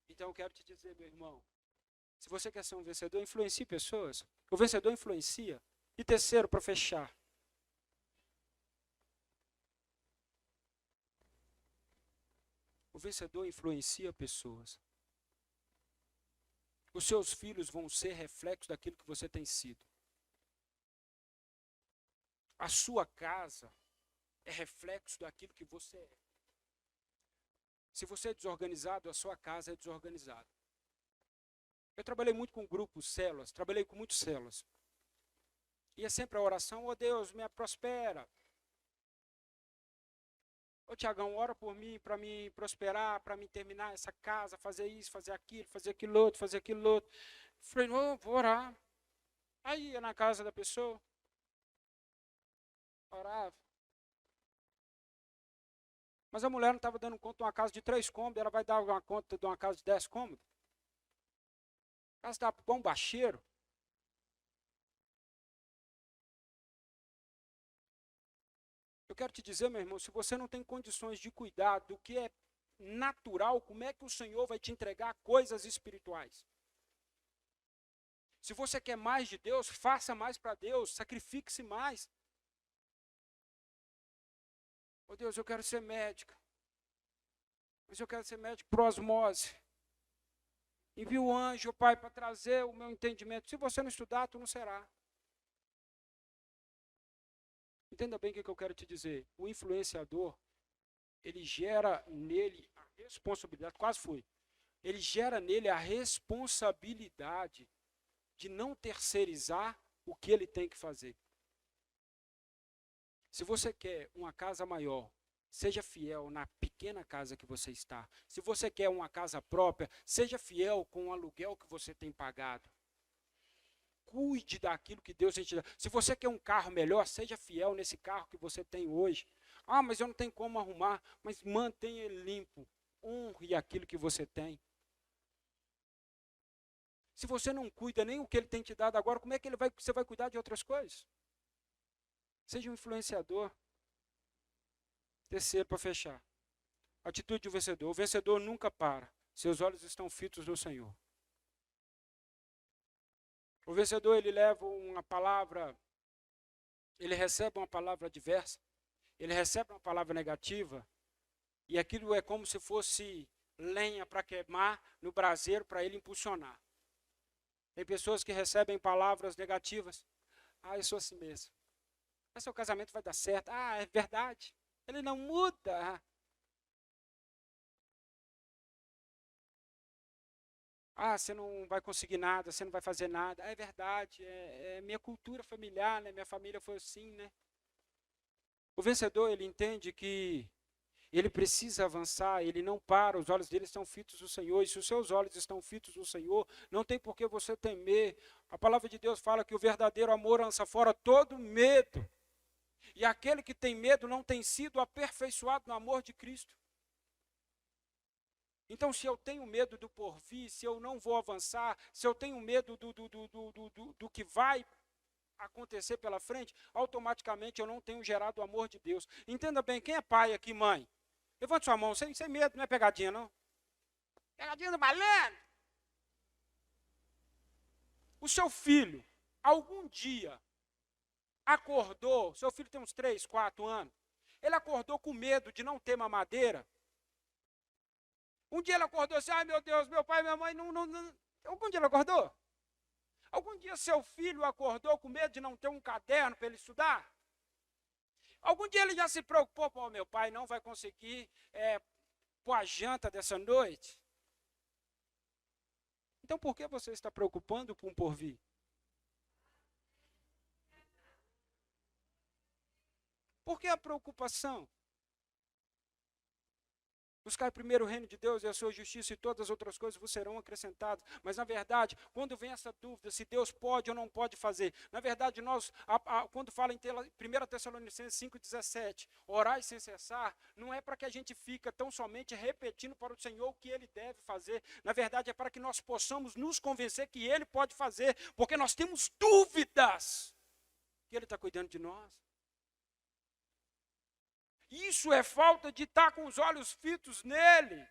Speaker 1: Então eu quero te dizer, meu irmão, se você quer ser um vencedor, influencie pessoas. O vencedor influencia. E terceiro, para fechar, o vencedor influencia pessoas. Os seus filhos vão ser reflexos daquilo que você tem sido. A sua casa é reflexo daquilo que você é. Se você é desorganizado, a sua casa é desorganizada. Eu trabalhei muito com grupos, células, trabalhei com muitas células. E é sempre a oração: ó Deus, me prospera. Ô Tiagão, ora por mim, para me prosperar, para me terminar essa casa, fazer isso, fazer aquilo outro, fazer aquilo outro. Falei, não, vou orar. Aí ia na casa da pessoa, orava. Mas a mulher não estava dando conta de uma casa de 3 cômodos, ela vai dar uma conta de uma casa de 10 cômodos. A casa está bombacheiro. Eu quero te dizer, meu irmão, se você não tem condições de cuidar do que é natural, como é que o Senhor vai te entregar coisas espirituais? Se você quer mais de Deus, faça mais para Deus, sacrifique-se mais. Oh Deus, eu quero ser médica. Mas eu quero ser médico por osmose. Envia o anjo, Pai, para trazer o meu entendimento. Se você não estudar, tu não será. Entenda bem o que eu quero te dizer. O influenciador, ele gera nele a responsabilidade, quase foi. Ele gera nele a responsabilidade de não terceirizar o que ele tem que fazer. Se você quer uma casa maior, seja fiel na pequena casa que você está. Se você quer uma casa própria, seja fiel com o aluguel que você tem pagado. Cuide daquilo que Deus te dá. Se você quer um carro melhor, seja fiel nesse carro que você tem hoje. Ah, mas eu não tenho como arrumar. Mas mantenha ele limpo. Honre aquilo que você tem. Se você não cuida nem o que ele tem te dado agora, como é que você vai cuidar de outras coisas? Seja um influenciador. Terceiro, para fechar. Atitude de um vencedor. O vencedor nunca para. Seus olhos estão fitos no Senhor. O vencedor, ele leva uma palavra, ele recebe uma palavra adversa, ele recebe uma palavra negativa, e aquilo é como se fosse lenha para queimar no braseiro para ele impulsionar. Tem pessoas que recebem palavras negativas. Ah, eu sou assim mesmo. Mas seu casamento vai dar certo. Ah, é verdade. Ele não muda. Ah, você não vai conseguir nada, você não vai fazer nada. É verdade, é minha cultura familiar, né? Minha família foi assim, né? O vencedor, ele entende que ele precisa avançar, ele não para, os olhos dele estão fitos no Senhor, e se os seus olhos estão fitos no Senhor, não tem por que você temer. A palavra de Deus fala que o verdadeiro amor lança fora todo medo, e aquele que tem medo não tem sido aperfeiçoado no amor de Cristo. Então, se eu tenho medo do porvir, se eu não vou avançar, se eu tenho medo do que vai acontecer pela frente, automaticamente eu não tenho gerado o amor de Deus. Entenda bem, quem é pai aqui, mãe? Levante sua mão, sem medo, não é pegadinha, não. Pegadinha do malandro. O seu filho, algum dia, acordou, seu filho tem uns 3, 4 anos, ele acordou com medo de não ter mamadeira. Um dia ele acordou assim, ai meu Deus, meu pai e minha mãe não. Algum dia ele acordou? Algum dia seu filho acordou com medo de não ter um caderno para ele estudar? Algum dia ele já se preocupou, pô, meu pai não vai conseguir pôr a janta dessa noite? Então por que você está preocupando com o porvir? Por que a preocupação? Buscar primeiro o reino de Deus e a sua justiça, e todas as outras coisas vos serão acrescentadas. Mas, na verdade, quando vem essa dúvida, se Deus pode ou não pode fazer, na verdade, quando fala em 1 Tessalonicenses 5,17, orai sem cessar, não é para que a gente fique tão somente repetindo para o Senhor o que Ele deve fazer. Na verdade, é para que nós possamos nos convencer que Ele pode fazer, porque nós temos dúvidas que Ele está cuidando de nós. Isso é falta de estar com os olhos fitos nele.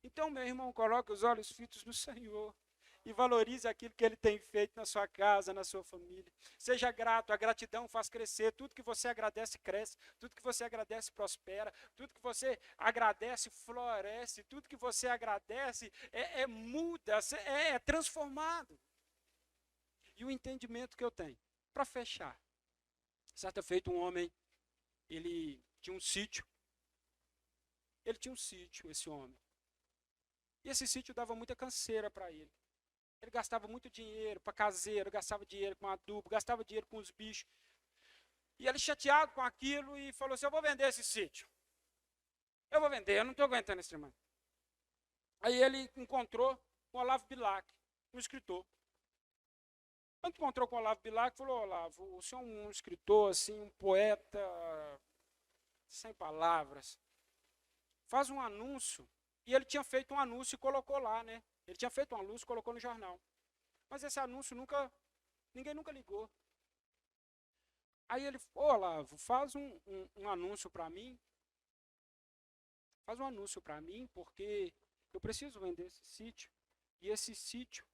Speaker 1: Então, meu irmão, coloque os olhos fitos no Senhor e valorize aquilo que Ele tem feito na sua casa, na sua família. Seja grato, a gratidão faz crescer. Tudo que você agradece, cresce. Tudo que você agradece, prospera. Tudo que você agradece, floresce. Tudo que você agradece, muda, é transformado. E o entendimento que eu tenho, para fechar, Certa feita, um homem, ele tinha um sítio. Ele tinha um sítio, esse homem. E esse sítio dava muita canseira para ele. Ele gastava muito dinheiro para caseiro, gastava dinheiro com adubo, gastava dinheiro com os bichos. E ele chateado com aquilo e falou assim, eu vou vender esse sítio. Eu vou vender, eu não estou aguentando esse tremendo. Aí ele encontrou com o Olavo Bilac, um escritor. Quando encontrou com o Olavo Bilac, falou, Olavo, o senhor é um escritor, assim, um poeta, sem palavras. Faz um anúncio. E ele tinha feito um anúncio e colocou lá, né? Ele tinha feito um anúncio e colocou no jornal. Mas esse anúncio ninguém nunca ligou. Aí ele, Olavo, faz um anúncio para mim. Faz um anúncio para mim, porque eu preciso vender esse sítio. E esse sítio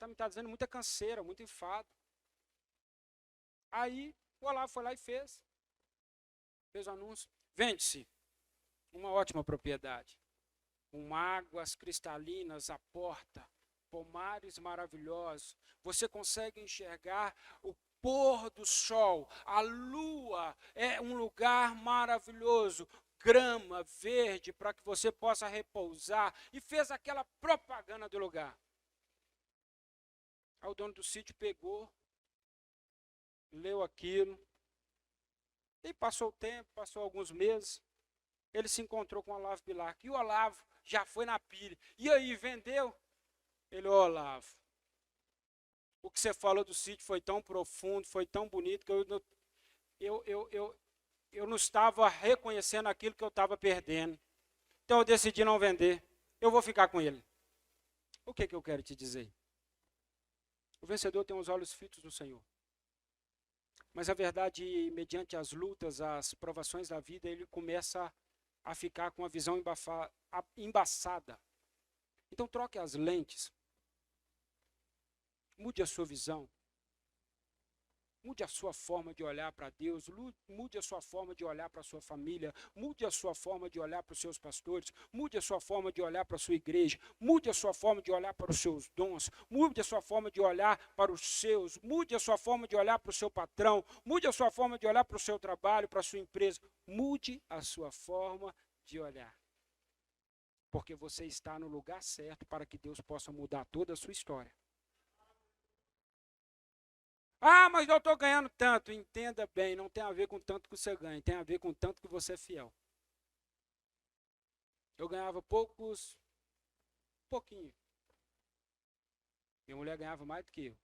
Speaker 1: me tá dizendo muita canseira, muito enfado. Aí o Olavo foi lá e fez o anúncio. Vende-se uma ótima propriedade, com águas cristalinas à porta, pomares maravilhosos. Você consegue enxergar o pôr do sol, a lua, é um lugar maravilhoso, grama verde para que você possa repousar, e fez aquela propaganda do lugar. Aí o dono do sítio pegou, leu aquilo, e passou o tempo, passou alguns meses, ele se encontrou com o Olavo Bilac, e o Olavo já foi na pilha. E aí, vendeu? Ele, Olavo, o que você falou do sítio foi tão profundo, foi tão bonito, que eu não estava reconhecendo aquilo que eu estava perdendo. Então eu decidi não vender. Eu vou ficar com ele. O que eu quero te dizer? O vencedor tem os olhos fitos no Senhor. Mas a verdade, mediante as lutas, as provações da vida, ele começa a ficar com a visão embaçada. Então troque as lentes. Mude a sua visão. Mude a sua forma de olhar para Deus, mude a sua forma de olhar para a sua família, mude a sua forma de olhar para os seus pastores, mude a sua forma de olhar para a sua igreja, mude a sua forma de olhar para os seus dons, mude a sua forma de olhar para os seus, mude a sua forma de olhar para o seu patrão, mude a sua forma de olhar para o seu trabalho, para a sua empresa, mude a sua forma de olhar. Porque você está no lugar certo para que Deus possa mudar toda a sua história. Ah, mas eu estou ganhando tanto. Entenda bem, não tem a ver com tanto que você ganha, tem a ver com tanto que você é fiel. Eu ganhava pouquinho. Minha mulher ganhava mais do que eu.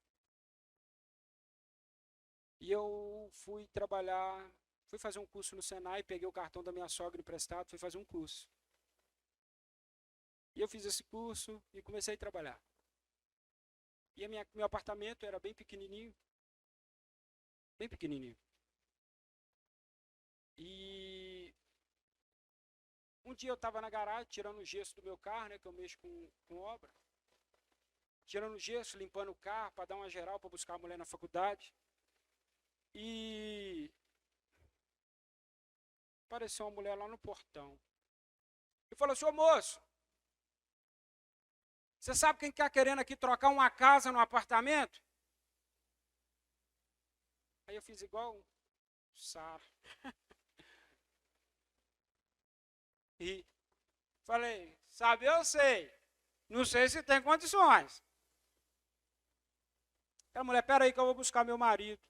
Speaker 1: E eu fui trabalhar, fui fazer um curso no Senai, peguei o cartão da minha sogra emprestado, fui fazer um curso. E eu fiz esse curso e comecei a trabalhar. E meu apartamento era bem pequenininho. Bem pequenininho. E um dia eu estava na garagem, tirando o gesso do meu carro, né, que eu mexo com obra. Tirando o gesso, limpando o carro, para dar uma geral, para buscar a mulher na faculdade. E apareceu uma mulher lá no portão. E falou assim, ô moço, você sabe quem está querendo aqui trocar uma casa no apartamento? Aí eu fiz igual Sara. E falei, sabe, eu sei. Não sei se tem condições. Aquela mulher, peraí que eu vou buscar meu marido.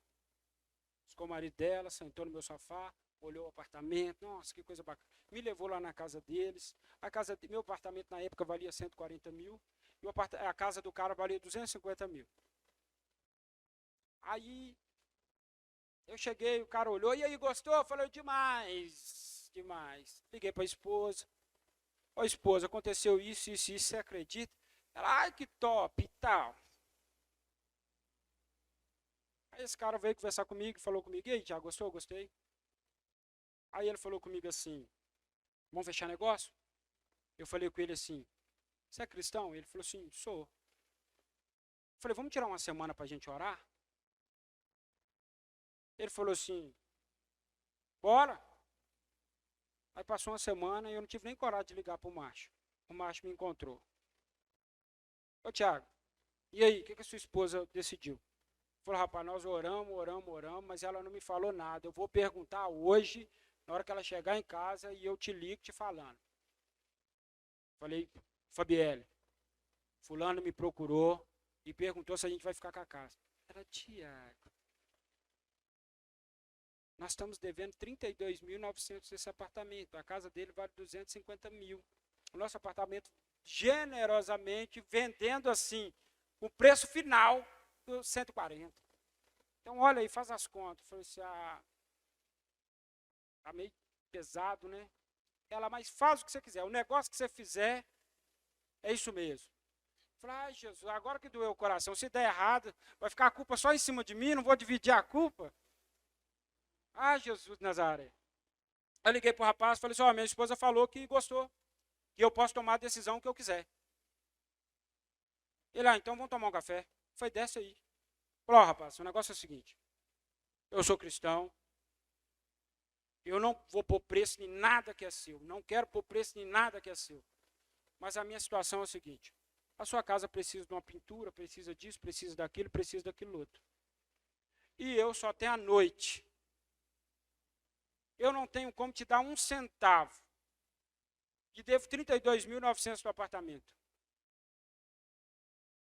Speaker 1: Buscou o marido dela, sentou no meu sofá, olhou o apartamento. Nossa, que coisa bacana. Me levou lá na casa deles. Meu apartamento na época valia 140 mil. E a casa do cara valia 250 mil. Aí eu cheguei, o cara olhou, e aí, gostou? Eu falei, demais. Liguei para a esposa. Ô, esposa, aconteceu isso, você acredita? Ela, ai, que top e tal. Aí esse cara veio conversar comigo, falou comigo, e aí, Tiago, gostou? Gostei. Aí ele falou comigo assim, vamos fechar negócio? Eu falei com ele assim, você é cristão? Ele falou assim, sou. Eu falei, vamos tirar uma semana para a gente orar? Ele falou assim, bora. Aí passou uma semana e eu não tive nem coragem de ligar para o macho. O macho me encontrou. Ô Tiago, e aí, o que a sua esposa decidiu? Falou, rapaz, nós oramos, mas ela não me falou nada. Eu vou perguntar hoje, na hora que ela chegar em casa, e eu te ligo te falando. Falei, Fabielle, fulano me procurou e perguntou se a gente vai ficar com a casa. Ela, Tiago, nós estamos devendo 32.900 esse apartamento. A casa dele vale 250 mil. O nosso apartamento, generosamente, vendendo assim, o preço final, 140. Então, olha aí, faz as contas. Eu falei assim, tá meio pesado, né? Ela, mas faz o que você quiser. O negócio que você fizer, é isso mesmo. Eu falei, Jesus, agora que doeu o coração, se der errado, vai ficar a culpa só em cima de mim, não vou dividir a culpa. Jesus Nazaré. Eu liguei pro rapaz e falei assim, minha esposa falou que gostou, que eu posso tomar a decisão que eu quiser. Ele, então vamos tomar um café. Foi, desce aí. Falou, rapaz, o negócio é o seguinte, eu sou cristão, eu não vou pôr preço em nada que é seu, não quero pôr preço em nada que é seu. Mas a minha situação é a seguinte, a sua casa precisa de uma pintura, precisa disso, precisa daquilo outro. E eu só tenho a noite. Eu não tenho como te dar um centavo. E devo 32.900 para o apartamento.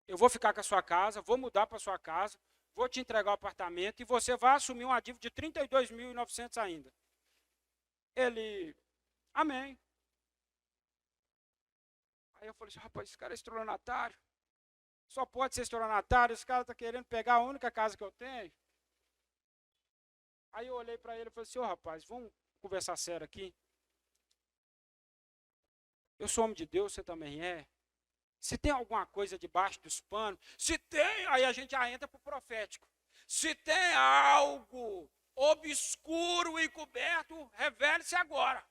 Speaker 1: Eu vou ficar com a sua casa, vou mudar para a sua casa, vou te entregar o apartamento e você vai assumir uma dívida de 32.900 ainda. Ele, amém. Aí eu falei assim, rapaz, esse cara é estelionatário. Só pode ser estelionatário, esse cara está querendo pegar a única casa que eu tenho. Aí eu olhei para ele e falei assim, rapaz, vamos conversar sério aqui. Eu sou homem de Deus, você também é. Se tem alguma coisa debaixo dos panos, se tem, aí a gente já entra para o profético. Se tem algo obscuro e coberto, revele-se agora.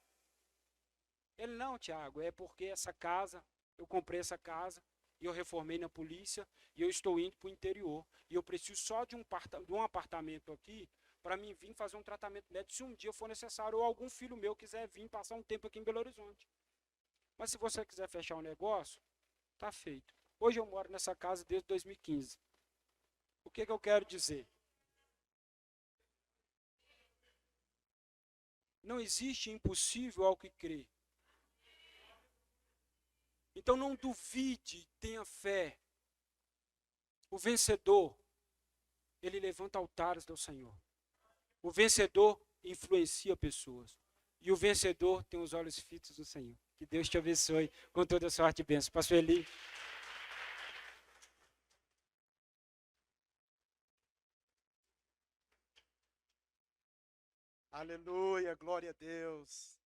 Speaker 1: Ele, não, Tiago, é porque essa casa, eu comprei essa casa, e eu reformei na polícia, e eu estou indo para o interior. E eu preciso só de um apartamento aqui, para mim vir fazer um tratamento médico, se um dia for necessário, ou algum filho meu quiser vir passar um tempo aqui em Belo Horizonte. Mas se você quiser fechar um negócio, está feito. Hoje eu moro nessa casa desde 2015. O que eu quero dizer? Não existe impossível ao que crê. Então não duvide, tenha fé. O vencedor, ele levanta altares do Senhor. O vencedor influencia pessoas. E o vencedor tem os olhos fitos no Senhor. Que Deus te abençoe com toda a sorte e bênção. Pastor Eli.
Speaker 2: Aleluia, glória a Deus.